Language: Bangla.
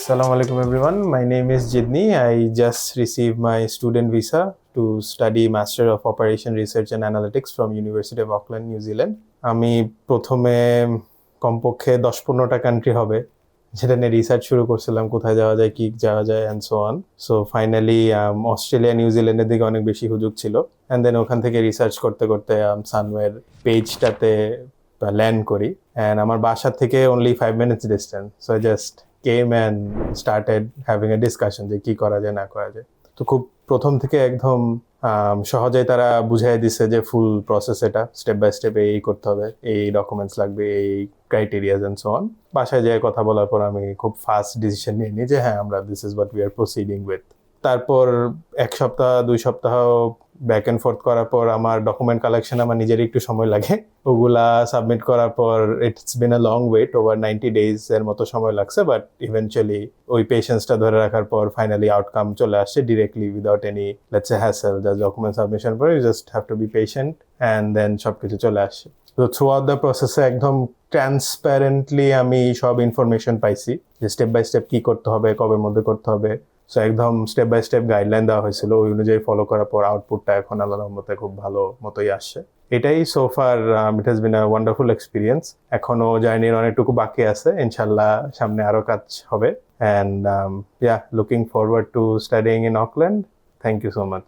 Assalamu alaikum everyone. My name is Jidni. I just received my student visa to study Master of Operation Research and Analytics from University of Auckland, New Zealand. আমি প্রথমে কমপক্ষে 10-15টা কান্ট্রি হবে যেটা নিয়ে রিসার্চ শুরু করছিলাম, কোথায় যাওয়া যায়, কি যাওয়া যায় and so on. So finally Australia নিউজিল্যান্ডের দিকে অনেক বেশি সুযোগ ছিল, অ্যান্ড দেন ওখান থেকে রিসার্চ করতে করতে সানওয়ের পেজটাতে ল্যান্ড করি। অ্যান্ড আমার বাসা থেকে only 5 minutes distance, so I just came and started having a discussion যে কি করা যায় না করা যায়। তো খুব প্রথম থেকে একদম সহজেই তারা বুঝাই দিচ্ছে যে ফুল প্রসেস, এটা স্টেপ বাই স্টেপ এই করতে হবে, এই ডকুমেন্টস লাগবে, এই ক্রাইটেরিয়াজ অ্যান্ড সো অন। বাসায় যেয়ে কথা বলার পর আমি খুব ফাস্ট ডিসিশন নিয়ে নিই যে হ্যাঁ, আমরা this is what we are proceeding with. তারপর 1 সপ্তাহ 2 সপ্তাহ ব্যাক অ্যান্ড ফোর্থ করার পর আমার ডকুমেন্ট কালেকশন আমার নিজেরই একটু সময় লাগে। ওগুলা সাবমিট করার পর it's been a long wait, over 90 days এর মতো সময় লাগছে, বাট ইভেনচুয়ালি ওই পেশেন্সটা ধরে রাখার পর ফাইনালি আউটকাম চলে আসছে directly without any let's say hassle. Just document submission পরে you just have to be patient and then সব কিছু চলে আসছে। তো থ্রু আউট দ্য প্রসেসে একদম ট্রান্সপারেন্টলি আমি সব ইনফরমেশন পাইছি যে স্টেপ বাই স্টেপ কী করতে হবে, কবের মধ্যে করতে হবে। সো একদম স্টেপ বাই স্টেপ গাইডলাইন দেওয়া হয়েছিল, ওই অনুযায়ী ফলো করার পর আউটপুটটা এখন আল্লাহর মতে খুব ভালো মতোই আসছে। এটাই সোফার it has been a wonderful experience. এখনো জার্নির অনেকটুকু বাকি আছে, ইনশাল্লাহ সামনে আরো কাজ হবে। And looking forward to studying in Auckland. Thank you so much.